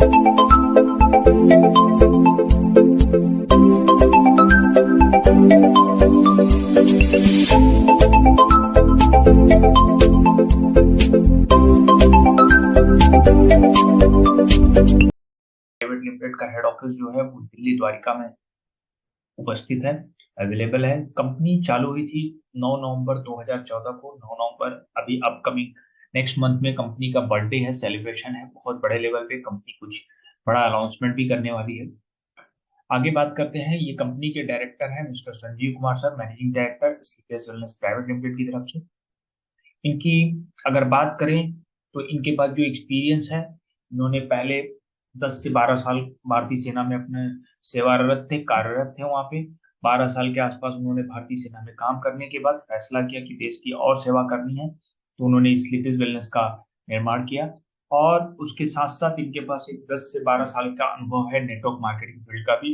Private limited का head office जो है वो दिल्ली द्वारिका में उपस्थित है, अवेलेबल है। कंपनी चालू हुई थी 9 नवंबर 2014 को। 9 नवंबर अभी अपकमिंग नेक्स्ट मंथ में कंपनी का बर्थडे है, सेलिब्रेशन है। बहुत बड़े लेवल पे कंपनी कुछ बड़ा अनाउंसमेंट भी करने वाली है। आगे बात करते हैं, ये कंपनी के डायरेक्टर हैं mister Sanjeev Kumar sir, managing director sleepers wellness private limited की तरफ से। इनकी अगर बात करें तो इनके पास जो एक्सपीरियंस है, इन्होंने पहले 10 से 12 साल भारतीय सेना में अपने कार्यरत थे वहां पे। 12 साल के आसपास उन्होंने भारतीय सेना में काम करने के बाद फैसला किया कि देश की और सेवा करनी है, तो उन्होंने स्लीपर्स वेलनेस का निर्माण किया। और उसके साथ साथ इनके पास एक 10 से 12 साल का अनुभव है नेटवर्क मार्केटिंग फील्ड का भी।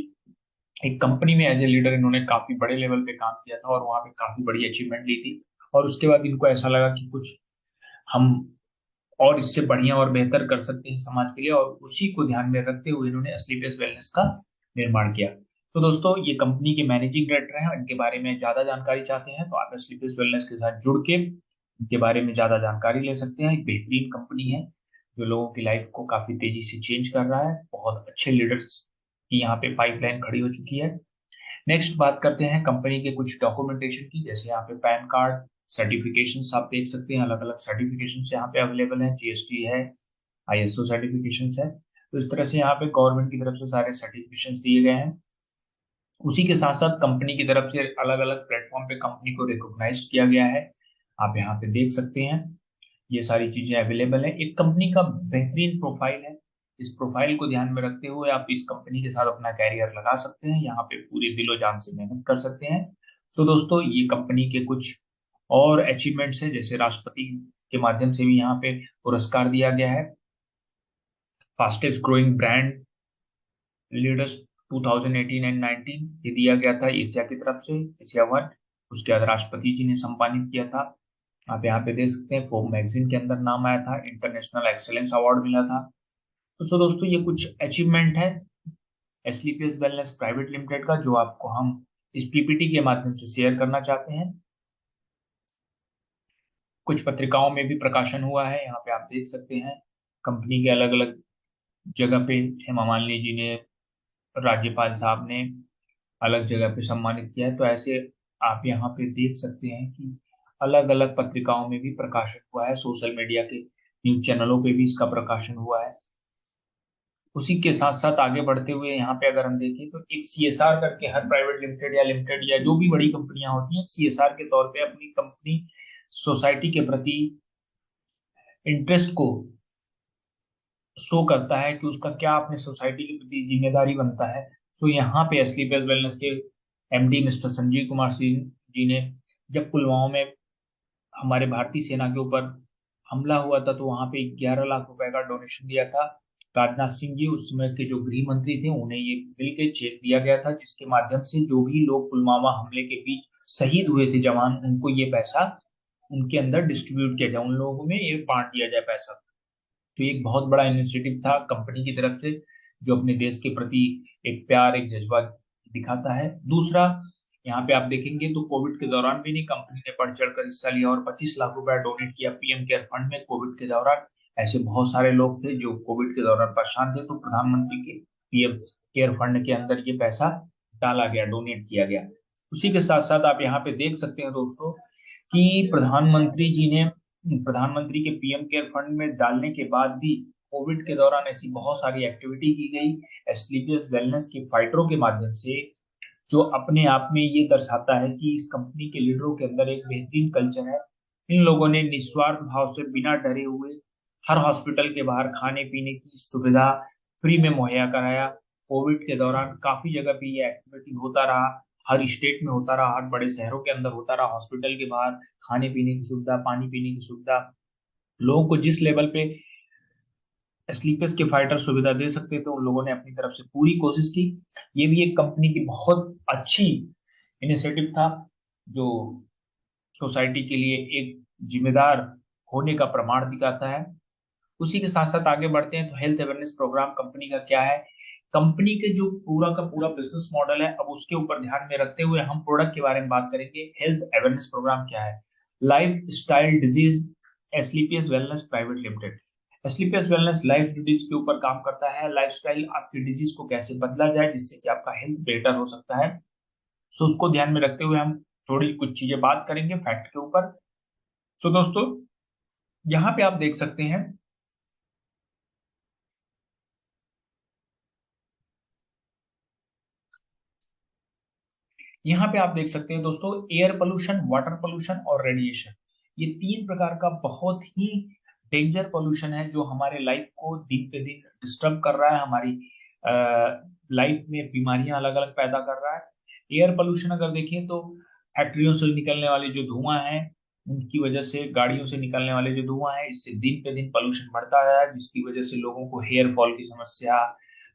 एक कंपनी में एज ए लीडर इन्होंने काफी बड़े लेवल पे काम किया था और वहां पे काफी बड़ी अचीवमेंट ली थी। और उसके बाद इनको ऐसा लगा कि कुछ हम और इससे बढ़िया और बेहतर कर सकते हैं समाज के लिए, और उसी को ध्यान में रखते हुए इन्होंने स्लीपर्स वेलनेस का निर्माण किया। तो दोस्तों, ये कंपनी के मैनेजिंग डायरेक्टर हैं। इनके बारे में ज्यादा जानकारी चाहते हैं तो आप स्लीपर्स वेलनेस के साथ जुड़ के इनके बारे में ज्यादा जानकारी ले सकते हैं। एक बेहतरीन कंपनी है जो लोगों की लाइफ को काफी तेजी से चेंज कर रहा है। बहुत अच्छे लीडर्स की यहाँ पे पाइपलाइन खड़ी हो चुकी है। नेक्स्ट बात करते हैं कंपनी के कुछ डॉक्यूमेंटेशन की, जैसे यहाँ पे पैन कार्ड सर्टिफिकेशन आप देख सकते हैं। अलग अलग सर्टिफिकेशन यहाँ पे अवेलेबल है, जीएसटी है, आईएसओ सर्टिफिकेशन है। तो इस तरह से यहाँ पे गवर्नमेंट की तरफ से सारे सर्टिफिकेशन दिए गए हैं। उसी के साथ साथ कंपनी की तरफ से अलग अलग प्लेटफॉर्म पे कंपनी को रिकॉग्नाइज किया गया है। आप यहाँ पे देख सकते हैं, ये सारी चीजें अवेलेबल है। एक कंपनी का बेहतरीन प्रोफाइल है। इस प्रोफाइल को ध्यान में रखते हुए आप इस कंपनी के साथ अपना कैरियर लगा सकते हैं, यहाँ पे पूरी दिलो जान से मेहनत कर सकते हैं। सो दोस्तों, ये कंपनी के कुछ और अचीवमेंट्स हैं, जैसे राष्ट्रपति के माध्यम से भी यहाँ पे पुरस्कार दिया गया है। Fastest growing brand leaders 2018 and 19 ये दिया गया था एशिया की तरफ से, एशिया वन। उसके बाद राष्ट्रपति जी ने सम्मानित किया था। आप यहाँ पे देख सकते हैं, फोर्ब मैगजीन के अंदर नाम आया था, इंटरनेशनल एक्सेलेंस अवार्ड मिला था। तो सो दोस्तों, ये कुछ अचीवमेंट है स्लीपर्स वेलनेस प्राइवेट लिमिटेड का, जो आपको हम इस पीपीटी के माध्यम से शेयर करना चाहते हैं। कुछ पत्रिकाओं में भी प्रकाशन हुआ है, यहाँ पे आप देख सकते हैं। कंपनी के अलग अलग जगह पे हेमा मालिनी जी ने, राज्यपाल साहब ने अलग जगह पे सम्मानित किया है। तो ऐसे आप यहाँ पे देख सकते हैं कि अलग अलग पत्रिकाओं में भी प्रकाशन हुआ है, सोशल मीडिया के न्यूज चैनलों पे भी इसका प्रकाशन हुआ है। उसी के साथ साथ आगे बढ़ते हुए यहाँ पे अगर हम देखें तो एक सीएसआर करके हर प्राइवेट लिमिटेड या जो भी बड़ी कंपनियां होती हैं, सीएसआर के तौर पे अपनी कंपनी सोसाइटी के प्रति इंटरेस्ट को शो करता है कि उसका क्या अपने सोसाइटी के प्रति जिम्मेदारी बनता है। सो यहाँ पे स्लीपर्स वेलनेस के एमडी मिस्टर संजीव कुमार सिंह जी ने, जब पुलवामा में हमारे भारतीय सेना के ऊपर हमला हुआ था, तो वहां पे 11 लाख रुपए का डोनेशन दिया था। राजनाथ सिंह जी उस समय के जो गृह मंत्री थे, उन्हें ये मिल के चेक दिया गया था, जिसके माध्यम से जो भी लोग पुलवामा हमले के बीच शहीद हुए थे जवान, उनको ये पैसा उनके अंदर डिस्ट्रीब्यूट किया जाए, उन लोगों में ये बांट दिया जाए पैसा। तो ये एक बहुत बड़ा इनिशिएटिव था कंपनी की तरफ से, जो अपने देश के प्रति एक प्यार, एक जज्बा दिखाता है। दूसरा, यहाँ पे आप देखेंगे तो कोविड के दौरान भी नहीं, कंपनी ने बढ़ चढ़कर हिस्सा लिया और 25 लाख रुपया डोनेट किया पीएम केयर फंड में कोविड के दौरान। ऐसे बहुत सारे लोग थे जो कोविड के दौरान परेशान थे, तो प्रधानमंत्री के पीएम केयर फंड के अंदर ये पैसा डाला गया, डोनेट किया गया। उसी के साथ साथ आप यहाँ पे देख सकते हैं दोस्तों कि प्रधानमंत्री के पीएम केयर फंड में डालने के बाद भी कोविड के दौरान ऐसी बहुत सारी एक्टिविटी की गई स्लीपर्स वेलनेस के फाइटरों के माध्यम से, जो अपने आप में ये दर्शाता है कि इस कंपनी के लीडरों के अंदर एक बेहतरीन कल्चर है। इन लोगों ने निस्वार्थ भाव से बिना डरे हुए हर हॉस्पिटल के बाहर खाने पीने की सुविधा फ्री में मुहैया कराया। कोविड के दौरान काफी जगह पे ये एक्टिविटी होता रहा, हर स्टेट में होता रहा, हर बड़े शहरों के अंदर होता रहा। हॉस्पिटल के बाहर खाने पीने की सुविधा, पानी पीने की सुविधा, लोगों को जिस लेवल पे स्लीपर्स के फाइटर सुविधा दे सकते थे, उन लोगों ने अपनी तरफ से पूरी कोशिश की। ये भी एक कंपनी की बहुत अच्छी इनिशिएटिव था, जो सोसाइटी के लिए एक जिम्मेदार होने का प्रमाण दिखाता है। उसी के साथ साथ आगे बढ़ते हैं तो हेल्थ अवेयरनेस प्रोग्राम कंपनी का क्या है। कंपनी के जो पूरा का पूरा बिजनेस मॉडल है, अब उसके ऊपर ध्यान में रखते हुए हम प्रोडक्ट के बारे में बात करेंगे। हेल्थ अवेयरनेस प्रोग्राम क्या है। Lifestyle disease SLPS wellness private limited. SLPS wellness life disease के ऊपर काम करता है। लाइफस्टाइल आपकी डिजीज को कैसे बदला जाए जिससे कि आपका हेल्थ बेटर हो सकता है। सो उसको ध्यान में रखते हुए हम थोड़ी कुछ चीजें बात करेंगे फैक्ट के ऊपर। सो दोस्तों, यहाँ पे आप देख सकते हैं, यहाँ पे आप देख सकते हैं दोस्तों, एयर पोल्यूशन, वाटर पोल्यूशन और रेडिएशन, ये तीन प्रकार का बहुत ही डेंजर पोल्यूशन है जो हमारे लाइफ को दिन पे दिन डिस्टर्ब कर रहा है, हमारी लाइफ में बीमारियां अलग अलग पैदा कर रहा है। एयर पोल्यूशन अगर देखें तो फैक्ट्रियों से निकलने वाले जो धुआं है, उनकी वजह से, गाड़ियों से निकलने वाले जो धुआं है, इससे दिन पे दिन पोल्यूशन बढ़ता रहा है, जिसकी वजह से लोगों को हेयर फॉल की समस्या,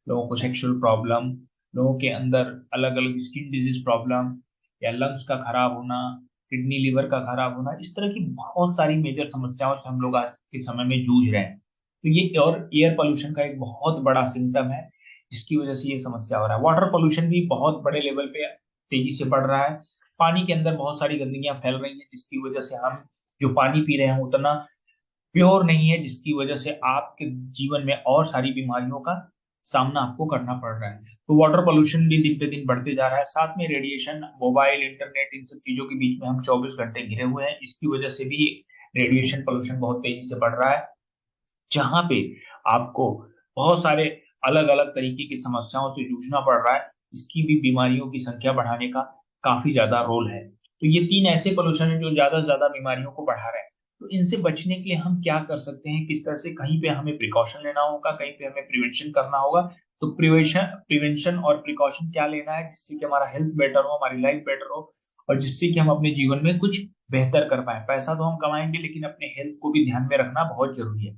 लोगों को सेक्सुअल प्रॉब्लम, लोगों के अंदर अलग अलग स्किन डिजीज प्रॉब्लम या लंग्स का खराब होना, किडनी लिवर का खराब होना, इस तरह की बहुत सारी मेजर समस्याओं से हम लोग आज के समय में जूझ रहे हैं। तो ये और एयर पोल्यूशन का एक बहुत बड़ा सिम्टम है जिसकी वजह से ये समस्या हो रहा है। वाटर पोल्यूशन भी बहुत बड़े लेवल पे तेजी से बढ़ रहा है। पानी के अंदर बहुत सारी गंदगियां फैल रही हैं जिसकी वजह से हम जो पानी पी रहे हैं उतना प्योर नहीं है, जिसकी वजह से आपके जीवन में और सारी बीमारियों का सामना आपको करना पड़ रहा है। तो वाटर पोल्यूशन भी दिन पे दिन बढ़ते जा रहा है। साथ में रेडिएशन, मोबाइल, इंटरनेट, इन सब चीजों के बीच में हम 24 घंटे घिरे हुए हैं, इसकी वजह से भी रेडिएशन पोल्यूशन बहुत तेजी से बढ़ रहा है, जहां पे आपको बहुत सारे अलग अलग तरीके की समस्याओं से जूझना पड़ रहा है। इसकी भी बीमारियों की संख्या बढ़ाने का काफी ज्यादा रोल है। तो ये तीन ऐसे पोल्यूशन है जो ज्यादा से ज्यादा बीमारियों को बढ़ा रहे हैं। तो इनसे बचने के लिए हम क्या कर सकते हैं, किस तरह से, कहीं पे हमें प्रिकॉशन लेना होगा, कहीं पे हमें प्रिवेंशन करना होगा। तो प्रिवेंशन प्रिवेंशन और प्रिकॉशन क्या लेना है जिससे कि हमारा हेल्थ बेटर हो, हमारी लाइफ बेटर हो, और जिससे कि हम अपने जीवन में कुछ बेहतर कर पाए। पैसा तो हम कमाएंगे लेकिन अपने हेल्थ को भी ध्यान में रखना बहुत जरूरी है।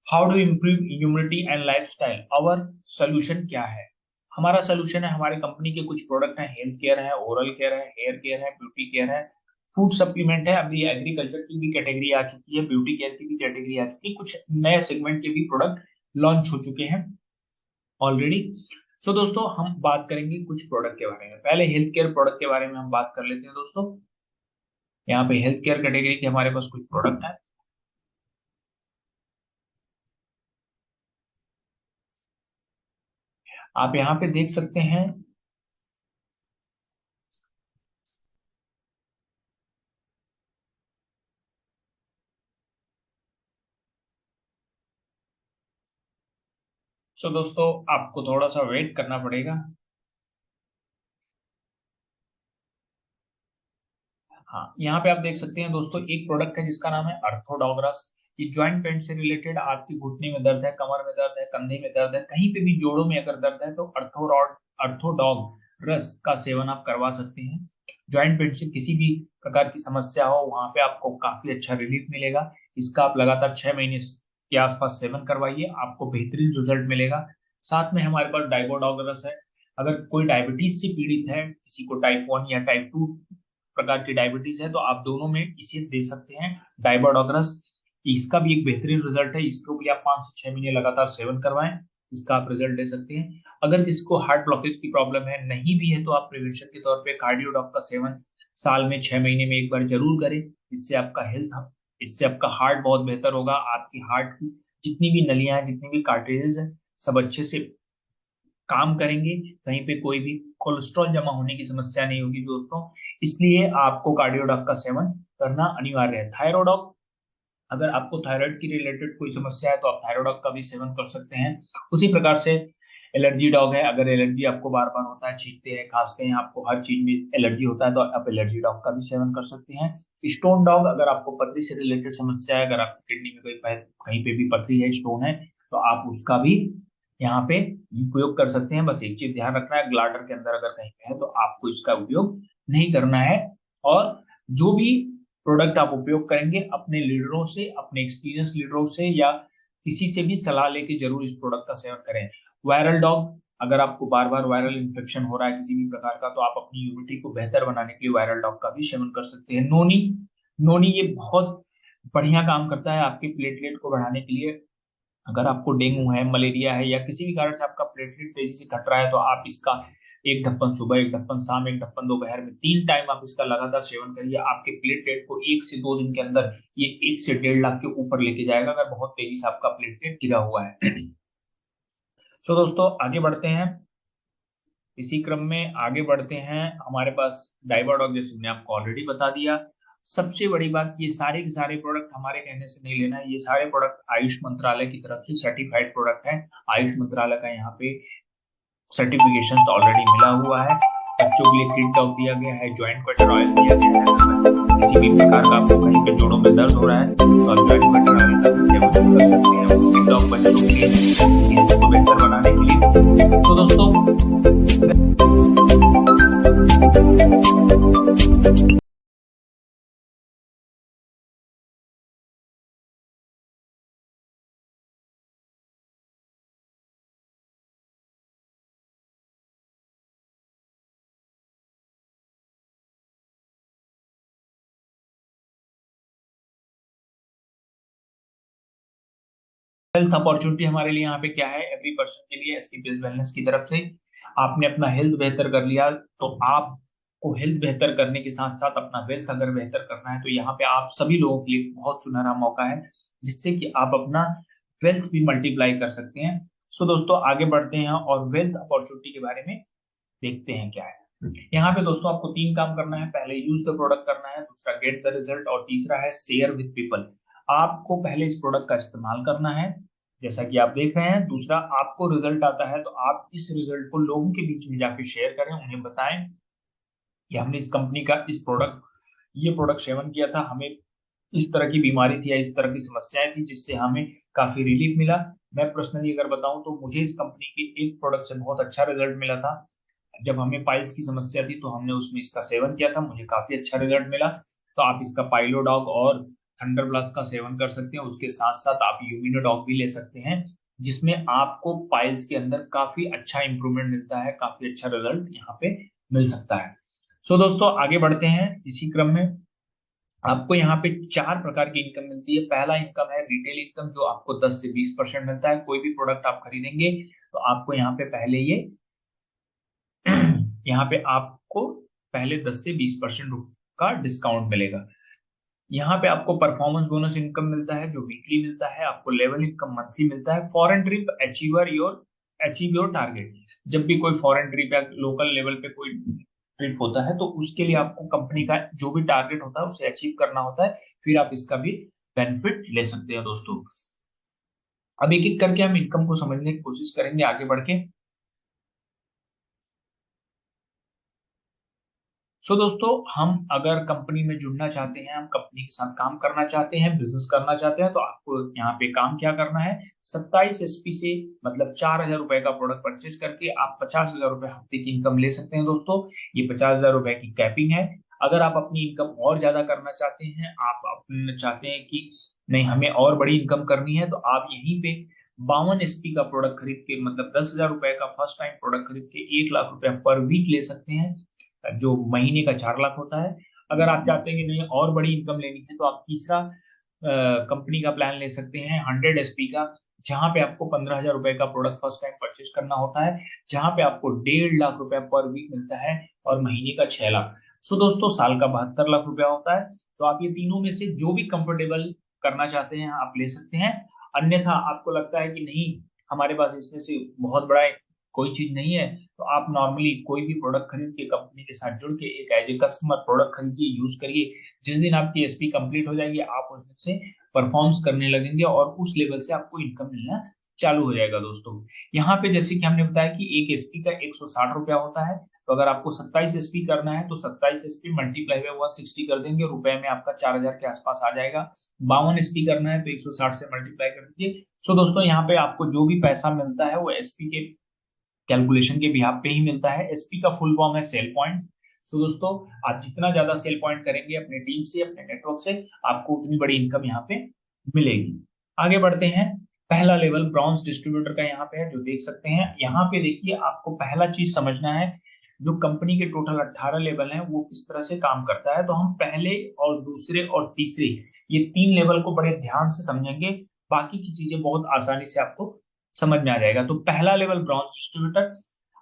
How do improve immunity and lifestyle, our solution क्या है। हमारा सोल्यूशन है, हमारे कंपनी के कुछ प्रोडक्ट हैं, हेल्थ केयर है, ओरल केयर है, हेयर केयर है, ब्यूटी केयर है, फूड सप्लीमेंट है, अभी एग्रीकल्चर की भी कैटेगरी आ चुकी है, ब्यूटी केयर की भी कैटेगरी आ चुकी है, कुछ नए सेगमेंट के भी प्रोडक्ट लॉन्च हो चुके हैं ऑलरेडी। सो दोस्तों, हम बात करेंगे कुछ प्रोडक्ट के बारे में। पहले हेल्थ केयर प्रोडक्ट के बारे में हम बात कर लेते हैं दोस्तों। यहाँ पे हेल्थ केयर कैटेगरी के हमारे पास कुछ प्रोडक्ट है। आप यहाँ पे देख सकते हैं, सो दोस्तों आपको थोड़ा सा वेट करना पड़ेगा। हाँ, यहाँ पे आप देख सकते हैं दोस्तों, एक प्रोडक्ट है जिसका नाम है अर्थोडॉग्रस। ये जॉइंट पेन से रिलेटेड, आपकी घुटने में दर्द है, कमर में दर्द है, कंधे में दर्द है, कहीं पे भी जोड़ों में अगर दर्द है तो अर्थोडॉग रस का सेवन आप करवा सकते हैं। जॉइंट पेन से किसी भी प्रकार की समस्या हो वहां पे आपको काफी अच्छा रिलीफ मिलेगा। इसका आप लगातार 6 महीने के आसपास सेवन करवाइए, आपको बेहतरीन रिजल्ट मिलेगा। साथ में हमारे पास डाइबोडोग्रस है। अगर कोई डायबिटीज से पीड़ित है, किसी को टाइप 1 या टाइप 2 प्रकार की डायबिटीज है, तो आप दोनों में इसे दे सकते हैं, डाइबोडोग्रस। इसका भी एक बेहतरीन रिजल्ट है, इसको भी आप 5 से 6 महीने लगातार सेवन करवाएं, इसका आप रिजल्ट ले सकते हैं। अगर किसी को हार्ट ब्लॉकेज की प्रॉब्लम है, नहीं भी है, तो आप प्रिवेंशन के तौर पे कार्डियोडॉक का सेवन साल में 6 महीने में एक बार जरूर करें। इससे आपका हार्ट बहुत बेहतर होगा, आपकी हार्ट की जितनी भी नलियां हैं, जितनी भी कार्ट्रिजेज हैं, सब अच्छे से काम करेंगे। कहीं पे कोई भी कोलेस्ट्रॉल जमा होने की समस्या नहीं होगी दोस्तों। इसलिए आपको कार्डियोडॉक का सेवन करना अनिवार्य है। थायरोडॉक, अगर आपको थायराइड की रिलेटेड कोई समस्या है तो आप थायरोडॉक का भी सेवन कर सकते हैं। उसी प्रकार से एलर्जी डॉग है, अगर एलर्जी आपको बार बार होता है, छींकते हैं, खांसते हैं, आपको हर चीज में एलर्जी होता है, तो आप एलर्जी डॉग का भी सेवन कर सकते हैं। स्टोन डॉग, अगर आपको पथरी से रिलेटेड समस्या है, अगर आपकी किडनी में कोई कहीं पे भी पथरी है, स्टोन है, तो आप उसका भी यहाँ पे उपयोग कर सकते हैं। बस एक चीज ध्यान रखना है, ग्लाडर के अंदर अगर कहीं पे है तो आपको इसका उपयोग नहीं करना है। और जो भी प्रोडक्ट आप उपयोग करेंगे, अपने लीडरों से, अपने एक्सपीरियंस लीडरों से या किसी से भी सलाह लेके जरूर इस प्रोडक्ट का सेवन करें। वायरल डॉग, अगर आपको बार बार वायरल इन्फेक्शन हो रहा है किसी भी प्रकार का, तो आप अपनी इम्यूनिटी को बेहतर बनाने के लिए वायरल डॉग का भी सेवन कर सकते हैं। नोनी, नोनी ये बहुत बढ़िया काम करता है आपके प्लेटलेट को बढ़ाने के लिए। अगर आपको डेंगू है, मलेरिया है, या किसी भी कारण से आपका प्लेटलेट तेजी से घट रहा है, तो आप इसका एक ढक्कन सुबह, एक ढक्कन शाम, एक ढक्कन दोपहर में 3 टाइम आप इसका लगातार सेवन करिए। आपके प्लेटलेट को 1 से 2 दिन के अंदर ये 1 से 1.5 लाख के ऊपर लेके जाएगा, अगर बहुत तेजी से आपका प्लेटलेट गिरा हुआ है। सो दोस्तों आगे बढ़ते हैं। इसी क्रम में आगे बढ़ते हैं, हमारे पास डाइवाडॉक, जैसे मैंने आपको ऑलरेडी बता दिया। सबसे बड़ी बात, ये सारे के सारे प्रोडक्ट हमारे कहने से नहीं लेना है, ये सारे प्रोडक्ट आयुष मंत्रालय की तरफ से सर्टिफाइड प्रोडक्ट हैं। आयुष मंत्रालय का यहाँ पे सर्टिफिकेशन ऑलरेडी मिला हुआ है। बच्चों के लिए किड डॉग दिया गया है, जॉइंट कटर ऑयल दिया गया है। अगर किसी भी प्रकार का आपको कहीं पे जोड़ों में दर्द हो रहा है तो आप जॉइंट कटर ऑयल का सेवन कर सकते हैं, किड डॉग बच्चों के लिए हेल्थ को बेहतर बनाने के लिए। तो दोस्तों हेल्थ अपॉर्चुनिटी हमारे लिए यहाँ पे क्या है, एवरी पर्सन के लिए एसटीपीएस वेलनेस की तरफ से आपने अपना हेल्थ बेहतर कर लिया, तो आपको हेल्थ बेहतर करने के साथ साथ अपना वेल्थ अगर बेहतर करना है, तो यहाँ पे आप सभी लोगों के लिए बहुत सुनहरा मौका है, जिससे कि आप अपना वेल्थ भी मल्टीप्लाई कर सकते हैं। सो दोस्तों आगे बढ़ते हैं और वेल्थ अपॉर्चुनिटी के बारे में देखते हैं क्या है। यहाँ पे दोस्तों आपको 3 काम करना है। पहले यूज द प्रोडक्ट करना है, दूसरा गेट द रिजल्ट, और तीसरा है शेयर विद पीपल। आपको पहले इस प्रोडक्ट का इस्तेमाल करना है, जैसा कि आप देख रहे हैं। दूसरा, आपको रिजल्ट आता है तो आप इस रिजल्ट को लोगों के बीच में जाके शेयर करें, उन्हें बताएं कि हमने इस कंपनी का ये प्रोडक्ट सेवन किया था, हमें इस तरह की बीमारी थी या इस तरह की समस्याएं थी, जिससे हमें काफी रिलीफ मिला। मैं पर्सनली अगर बताऊं तो मुझे इस कंपनी के एक प्रोडक्ट से बहुत अच्छा रिजल्ट मिला था। जब हमें पाइल्स की समस्या थी तो हमने उसमें इसका सेवन किया था, मुझे काफी अच्छा रिजल्ट मिला। तो आप इसका पाइलोडॉग और थंडर प्लस का सेवन कर सकते हैं। उसके साथ साथ आप यूमिनोडॉग भी ले सकते हैं, जिसमें आपको पाइल्स के अंदर काफी अच्छा इंप्रूवमेंट मिलता है, काफी अच्छा रिजल्ट यहाँ पे मिल सकता है। सो दोस्तों आगे बढ़ते हैं। इसी क्रम में आपको यहाँ पे 4 प्रकार की इनकम मिलती है। पहला इनकम है रिटेल इनकम, जो आपको 10 से 20% मिलता है। कोई भी प्रोडक्ट आप खरीदेंगे तो आपको यहाँ पे पहले ये यहाँ पे आपको पहले 10 से 20% का डिस्काउंट मिलेगा। यहाँ पे आपको परफॉर्मेंस बोनस इनकम मिलता है, जो वीकली मिलता है। आपको लेवल इनकम मंथली मिलता है। Foreign trip achieve your target, जब भी कोई फॉरेन ट्रिप या लोकल लेवल पे कोई ट्रिप होता है तो उसके लिए आपको कंपनी का जो भी टारगेट होता है उसे अचीव करना होता है, फिर आप इसका भी बेनिफिट ले सकते हैं दोस्तों। अब एक एक करके हम इनकम को समझने की कोशिश करेंगे आगे बढ़ के। दोस्तों, हम अगर कंपनी में जुड़ना चाहते हैं, हम कंपनी के साथ काम करना चाहते हैं, बिजनेस करना चाहते हैं, तो आपको यहाँ पे काम क्या करना है। 27 SP से मतलब 4,000 रुपए का प्रोडक्ट परचेज करके आप 50,000 रुपए हफ्ते की इनकम ले सकते हैं दोस्तों। ये 50,000 रुपए की कैपिंग है। अगर आप अपनी इनकम और ज्यादा करना चाहते हैं, आप अपने चाहते हैं कि नहीं हमें और बड़ी इनकम करनी है, तो आप यहीं पे 52 SP का प्रोडक्ट खरीद के, मतलब 10,000 रुपए का फर्स्ट टाइम प्रोडक्ट खरीद के 1 लाख रुपए पर वीक ले सकते हैं, जो महीने का 4 लाख होता है। अगर आप चाहते हैं कि नहीं और बड़ी इनकम लेनी है, तो आप तीसरा कंपनी का प्लान ले सकते हैं 100 SP का, जहां पे आपको 15,000 रुपए का प्रोडक्ट फर्स्ट टाइम परचेज करना होता है, जहां पे आपको 1.5 लाख रुपए पर वीक मिलता है, और महीने का 6 लाख। दोस्तों साल का 72 लाख रुपया होता है। तो आप ये तीनों में से जो भी कंफर्टेबल करना चाहते हैं आप ले सकते हैं। अन्यथा आपको लगता है कि नहीं हमारे पास इसमें से बहुत बड़ा कोई चीज नहीं है, तो आप नॉर्मली कोई भी प्रोडक्ट खरीद के कंपनी के साथ जुड़ के एक एज ए कस्टमर प्रोडक्ट खरीदिए, यूज करिए। जिस दिन आपकी एसपी कंप्लीट हो जाएगी, आप उस दिन से परफॉर्म्स करने लगेंगे और उस लेवल से आपको इनकम मिलना चालू हो जाएगा दोस्तों। यहाँ पे जैसे कि हमने बताया कि एक एसपी का 160 रुपया होता है, तो अगर आपको 27 SP करना है तो 27 SP मल्टीप्लाई बाय 160 कर देंगे, रुपए में आपका 4,000 के आसपास आ जाएगा। 52 SP करना है तो 160 से मल्टीप्लाई कर दीजिए। दोस्तों यहाँ पे आपको जो भी पैसा मिलता है वो एसपी के कैलकुलेशन के बिहाफ पे ही मिलता है। एसपी का फुल फॉर्म है सेल पॉइंट। दोस्तों आप जितना ज्यादा सेल पॉइंट करेंगे अपने टीम से, अपने नेटवर्क से, आपको उतनी बड़ी इनकम यहाँ पे मिलेगी। आगे बढ़ते हैं। पहला लेवल ब्रॉन्ज डिस्ट्रीब्यूटर का यहाँ पे है, जो देख सकते हैं। यहाँ पे देखिए आपको पहला चीज समझना है, जो कंपनी के टोटल 18 लेवल हैं वो किस तरह से काम करता है। तो हम पहले और दूसरे और तीसरे ये 3 लेवल को बड़े ध्यान से समझेंगे। बाकी की चीजें बहुत आसानी से आपको समझ में आ जाएगा। तो पहला लेवल ब्रॉन्ज डिस्ट्रीब्यूटर,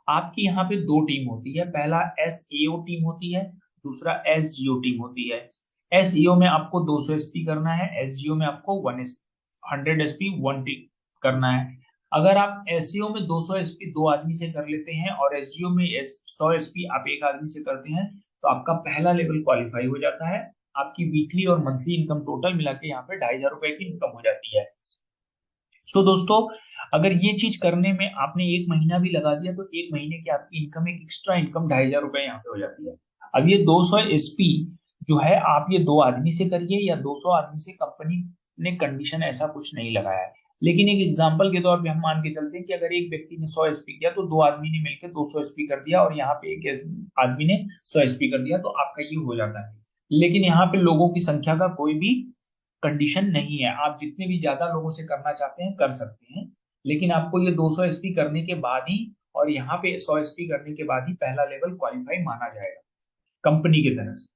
आपकी यहाँ पे दो टीम होती है, पहला एसएओ टीम होती है, दूसरा एसजीओ टीम होती है। एसईओ में आपको 200 एसपी करना है, एसजीओ में आपको 100 एसपी वन टीम करना है। अगर आप एसईओ में 200 एसपी दो आदमी से कर लेते हैं और एसजीओ में 100 एसपी आप एक आदमी से करते हैं, तो आपका पहला लेवल क्वालिफाई हो जाता है। आपकी वीकली और मंथली इनकम टोटल मिला के यहाँ पे 2,500 रुपए की इनकम हो जाती है। सो दोस्तों, अगर ये चीज करने में आपने एक महीना भी लगा दिया तो एक महीने की आपकी इनकम, एक एक्स्ट्रा इनकम 2,500 रुपए यहाँ पे हो जाती है। अब ये 200 एसपी जो है, आप ये दो आदमी से करिए या 200 आदमी से, कंपनी ने कंडीशन ऐसा कुछ नहीं लगाया है। लेकिन एक एग्जांपल के तौर पे हम मान के चलते हैं कि अगर एक व्यक्ति ने 100 एसपी किया तो दो आदमी ने मिलकर 200 एसपी कर दिया, और यहाँ पे एक आदमी ने 100 एसपी कर दिया, तो आपका ये हो जाता है। लेकिन यहाँ पे लोगों की संख्या का कोई भी कंडीशन नहीं है, आप जितने भी ज्यादा लोगों से करना चाहते हैं कर सकते हैं। लेकिन आपको ये 200 एसपी करने के बाद ही और यहाँ पे 100 एसपी करने के बाद ही पहला लेवल क्वालिफाई माना जाएगा कंपनी की तरफ से।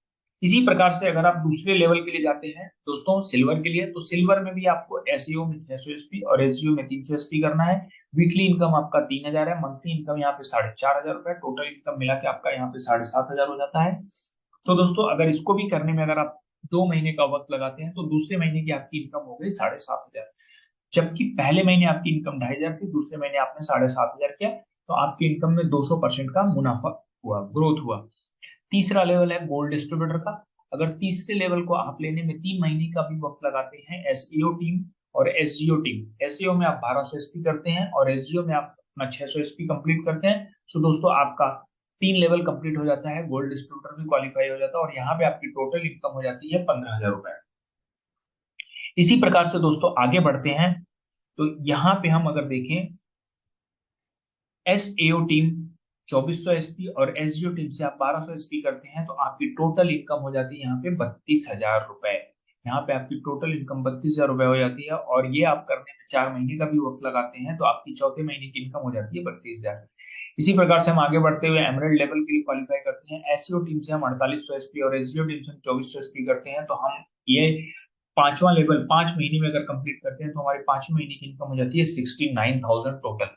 इसी प्रकार से अगर आप दूसरे लेवल के लिए जाते हैं दोस्तों, सिल्वर के लिए, तो सिल्वर में भी आपको एसईओ में 600 एसपी और एसजीओ में 300 एसपी करना है। वीकली इनकम आपका 3,000 है, मंथली इनकम यहाँ पे 4,500 रुपए, टोटल इनकम मिला के आपका यहाँ पे 7,500 हो जाता है। सो दोस्तों, अगर इसको भी करने में अगर आप 2 महीने का वक्त लगाते हैं तो दूसरे महीने की आपकी इनकम हो गई 7,500। जबकि पहले महीने आपकी इनकम 2,500 थी, दूसरे महीने आपने 7,500 किया, तो आपकी इनकम में 200% का मुनाफा हुआ, ग्रोथ हुआ। तीसरा लेवल है गोल्ड डिस्ट्रीब्यूटर का। अगर तीसरे लेवल को आप लेने में 3 महीने का भी वक्त लगाते हैं, एसईओ टीम और एसजीओ टीम, एसईओ में आप 1,200 एसपी करते हैं और एसजीओ में आप अपना 600 एसपी कंप्लीट करते हैं, सो दोस्तों आपका 3 लेवल कंप्लीट हो जाता है, गोल्ड डिस्ट्रीब्यूटर भी क्वालिफाई हो जाता है, और यहाँ पे आपकी टोटल इनकम हो जाती है 15,000 रुपए। इसी प्रकार से दोस्तों आगे बढ़ते हैं, तो यहाँ पे हम अगर देखें, एसएओ टीम 2,400 एसपी और एसजीओ टीम से आप 1,200 एसपी करते हैं, तो आपकी टोटल इनकम हो जाती है यहाँ पे 32,000 रुपए। यहाँ पे आपकी टोटल इनकम 32,000 रुपए हो जाती है, और ये आप करने में 4 महीने का भी वक्त लगाते हैं तो आपकी चौथे महीने की इनकम हो जाती है 32,000। इसी प्रकार से हम आगे बढ़ते हुए एमरल्ड लेवल के लिए क्वालिफाई करते हैं। एसईओ टीम से हम 4800 एसपी और एसजीओ टीम से हम 2,400 एसपी करते हैं, तो हम ये पांचवा लेवल 5 महीने में अगर कंप्लीट करते हैं तो हमारे 5वें महीने की इनकम हो जाती है 69,000 टोटल।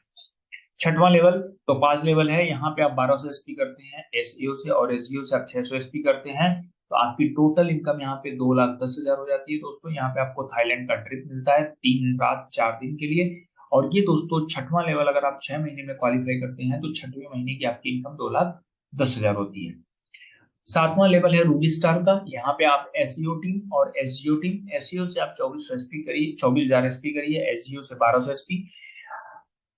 छठवां लेवल तो पांच लेवल है, यहाँ पे आप 1,200 एसपी करते हैं एसईओ से, और एसजीओ से आप 600 एसपी करते हैं, तो आपकी टोटल इनकम यहाँ पे 2,10,000 हो जाती है दोस्तों। यहाँ पे आपको थाईलैंड का ट्रिप मिलता है 3 रात 4 दिन के लिए। और ये दोस्तों छठवां लेवल अगर आप 6 महीने में क्वालिफाई करते हैं तो छठवें महीने की आपकी इनकम 2,10,000 होती है। सातवां लेवल है रूबी स्टार का। यहाँ पे आप एसईओ टीम और एसजीओ टीम, एसईओ से आप 2,400 एसपी करिए, 24,000 एसपी करिए, एसजीओ से 1,200 एसपी,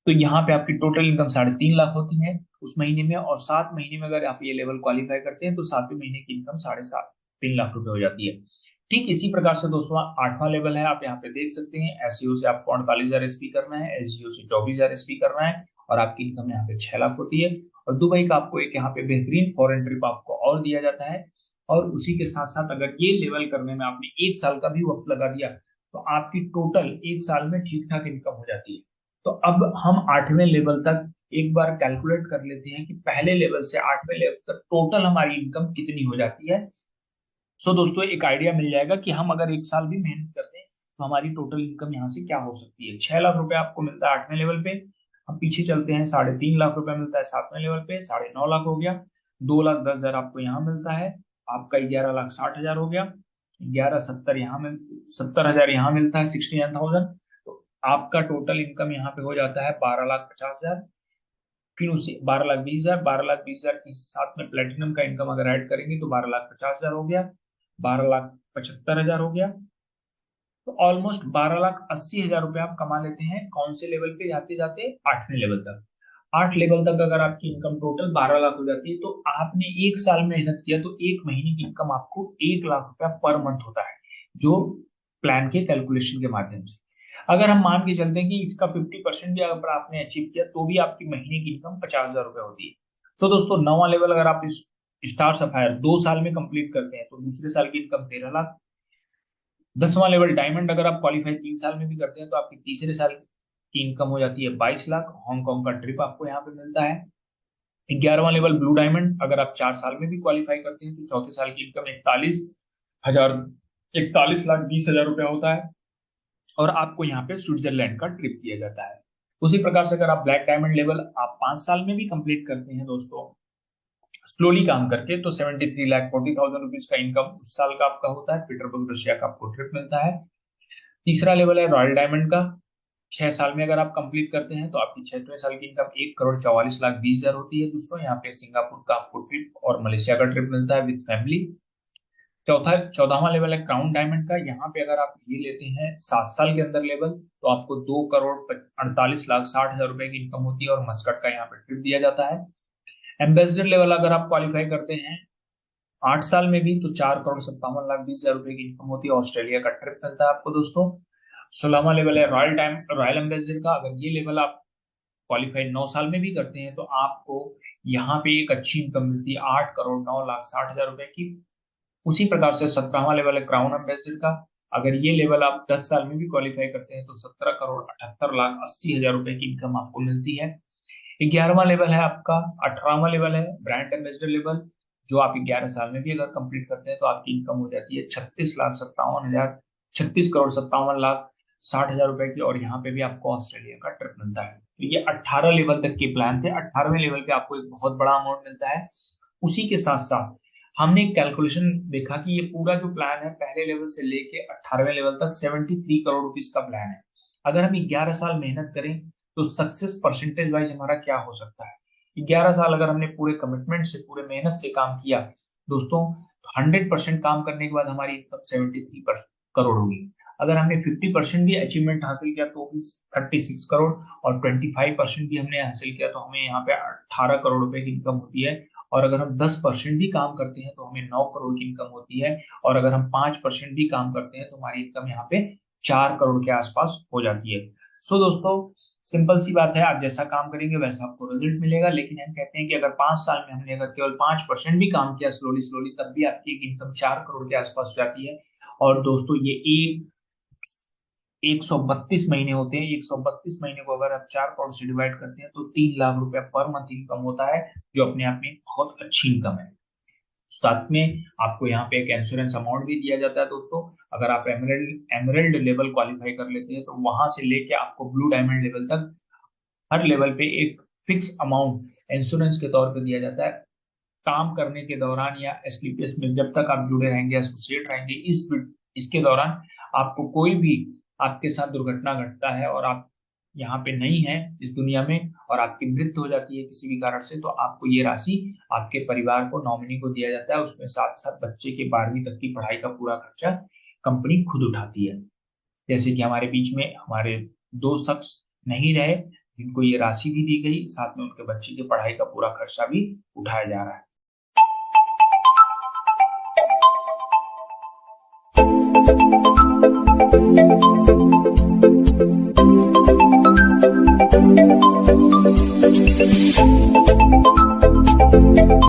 तो यहाँ पे आपकी टोटल इनकम 3.5 लाख होती है उस महीने में। और 7 महीने में अगर आप ये लेवल क्वालिफाई करते हैं तो 7वें महीने की इनकम 3.5 लाख रुपए हो जाती है। ठीक इसी प्रकार से दोस्तों 8वां लेवल है, आप यहाँ पे देख सकते हैं, एसईओ से आपको 48,000 एसपी करना है, एसजीओ से 24,000 एसपी करना है, और आपकी इनकम यहाँ पे 6 लाख होती है। और दुबई का आपको एक यहाँ पे बेहतरीन फॉरेन ट्रिप आपको और दिया जाता है। और उसी के साथ साथ अगर ये लेवल करने में आपने 1 साल का भी वक्त लगा दिया तो आपकी टोटल 1 साल में ठीक ठाक इनकम हो जाती है। तो अब हम 8वें लेवल तक एक बार कैलकुलेट कर लेते हैं कि पहले लेवल से 8वें लेवल तक टोटल हमारी इनकम कितनी हो जाती है। सो दोस्तों एक आइडिया मिल जाएगा कि हम अगर 1 साल भी मेहनत करते हैं तो हमारी टोटल इनकम यहाँ से क्या हो सकती है। 6 लाख रुपए आपको मिलता है 8वें लेवल पे। हम पीछे चलते हैं, 3.5 लाख रुपए मिलता है 7वें लेवल पे, 9.5 लाख हो गया। 2,10,000 आपको यहाँ मिलता है, आपका 11,60,000 हो गया। 11,70 यहाँ मिल 70,000 यहाँ मिलता है, 69,000। तो आपका टोटल इनकम यहाँ पे हो जाता है 12,50,000। फिर उसे 12,20,000, 12,20,000 के साथ में प्लेटिनम का इनकम अगर ऐड करेंगे तो 12,50,000 हो गया, 12,75,000 हो गया। तो ऑलमोस्ट 12,80,000 रुपए आप कमा लेते हैं कौन से लेवल पे जाते जाते, 8वें लेवल तक। 8 लेवल तक अगर आपकी इनकम टोटल 12 लाख हो जाती है तो आपने 1 साल में मेहनत किया तो एक महीने की इनकम आपको 1 लाख रुपया पर मंथ होता है, जो प्लान के कैलकुलेशन के माध्यम से। अगर हम मान के चलते हैं कि इसका 50% भी अगर आपने अचीव किया तो भी आपकी महीने की इनकम 50,000 रुपए होती है। सो दोस्तों 9वां लेवल अगर आप इस स्टार सफायर 2 साल में कंप्लीट करते हैं तो दूसरे साल की इनकम 13 लाख। 10वां लेवल डायमंड अगर आप क्वालिफाई 3 साल में भी करते हैं तो आपकी तीसरे साल की इनकम हो जाती है 22 लाख। हांगकांग का ट्रिप आपको यहाँ पे मिलता है। 11वां लेवल ब्लू डायमंड अगर आप 4 साल में भी क्वालिफाई करते हैं तो चौथे साल की इनकम 41,20,000 रुपया होता है। और आपको यहाँ पे स्विट्जरलैंड का ट्रिप दिया जाता है। उसी प्रकार से अगर आप ब्लैक डायमंड लेवल आप 5 साल में भी कंप्लीट करते हैं दोस्तों, स्लोली काम करके, तो 73,40,000 रुपीज का इनकम उस साल का आपका होता है। पीटरबर्ग रशिया का आपको ट्रिप मिलता है। तीसरा लेवल है रॉयल डायमंड का। 6 साल में अगर आप कंप्लीट करते हैं तो आपकी 6वें साल की इनकम 1,44,20,000 होती है दोस्तों। यहाँ पे सिंगापुर का आपको ट्रिप और मलेशिया का ट्रिप मिलता है विद फैमिली। 14वां लेवल है क्राउन डायमंड का। यहाँ पे अगर आप ये लेते हैं 7 साल के अंदर लेवल, तो आपको 2,48,60,000 रुपए की इनकम होती है और मस्कट का यहाँ पे ट्रिप दिया जाता है। एम्बेसडर लेवल अगर आप क्वालिफाई करते हैं 8 साल में भी, तो 4,57,20,000 रुपए की इनकम होती है। ऑस्ट्रेलिया का ट्रिप मिलता है आपको दोस्तों। 16वां लेवल है रॉयल एम्बेसडर का। अगर ये लेवल आप क्वालिफाई 9 साल में भी करते हैं तो आपको यहाँ पे एक अच्छी इनकम मिलती है 8,09,60,000 रुपए की। उसी प्रकार से 17वां लेवल है क्राउन एम्बेसडर का। अगर ये लेवल आप 10 साल में भी क्वालिफाई करते हैं तो 17,78,80,000 रुपए की इनकम आपको मिलती है। 11वां लेवल है आपका 18वां लेवल है ब्रांड एम्बेसडर लेवल, जो आप 11 साल में भी अगर कंप्लीट करते हैं तो आपकी इनकम हो जाती है 36,57,60,000 रुपए की। और यहाँ पे भी आपको ऑस्ट्रेलिया का ट्रिप मिलता है। तो ये 18 लेवल तक के प्लान थे। 18वें लेवल पे आपको एक बहुत बड़ा अमाउंट मिलता है। उसी के साथ साथ हमने एक कैलकुलेशन देखा कि ये पूरा जो प्लान है पहले लेवल से लेके 18वें लेवल तक 73 करोड़ रुपीस का प्लान है। अगर हम 11 साल मेहनत करें तो सक्सेस परसेंटेज वाइज हमारा क्या हो सकता है। 11 साल अगर हमने पूरे कमिटमेंट से, पूरे मेहनत से काम किया दोस्तों, तो 100% काम करने के बाद हमारी इनकम 73 करोड़ होगी। अगर हमने 50% भी अचीवमेंट हासिल किया तो भी 36 करोड़, और 25% भी हमने हासिल किया तो हमें यहाँ पे 18 करोड़ रुपए की इनकम होती है। और अगर हम 10% भी काम करते हैं तो हमें 9 करोड़ की इनकम होती है। और अगर हम 5% भी काम करते हैं तो हमारी इनकम यहाँ पे 4 करोड़ के आसपास हो जाती है। सो दोस्तों, सिंपल सी बात है, आप जैसा काम करेंगे वैसा आपको रिजल्ट मिलेगा। लेकिन हम कहते हैं कि अगर 5 साल में हमने अगर केवल 5% भी काम किया स्लोली स्लोली, तब भी आपकी एक इनकम 4 करोड़ के आसपास हो जाती है। और दोस्तों ये 132 महीने होते हैं। 132 महीने को अगर आप 4 करोड़ से डिवाइड करते हैं तो 3 लाख रुपए पर मंथ इनकम होता है, जो अपने आप में बहुत अच्छी इनकम है। साथ में आपको यहाँ पे एक इंश्योरेंस अमाउंट भी दिया जाता है दोस्तों। अगर आप एमरल्ड लेवल क्वालिफाई कर लेते हैं तो वहां से लेके आपको ब्लू डायमंड लेवल तक हर लेवल पे एक फिक्स अमाउंट इंश्योरेंस के तौर पे दिया जाता है। काम करने के दौरान या एसलीपीएस में जब तक आप जुड़े रहेंगे, एसोसिएट रहेंगे, इसके दौरान आपको कोई भी आपके साथ दुर्घटना घटता है और आप यहाँ पे नहीं है इस दुनिया में, और आपकी मृत्यु हो जाती है किसी भी कारण से, तो आपको ये राशि आपके परिवार को, नॉमिनी को दिया जाता है। उसमें साथ साथ बच्चे के 12वीं तक की पढ़ाई का पूरा खर्चा कंपनी खुद उठाती है। जैसे कि हमारे बीच में हमारे 2 शख्स नहीं रहे जिनको ये राशि भी दी गई, साथ में उनके बच्चे की पढ़ाई का पूरा खर्चा भी उठाया जा रहा है।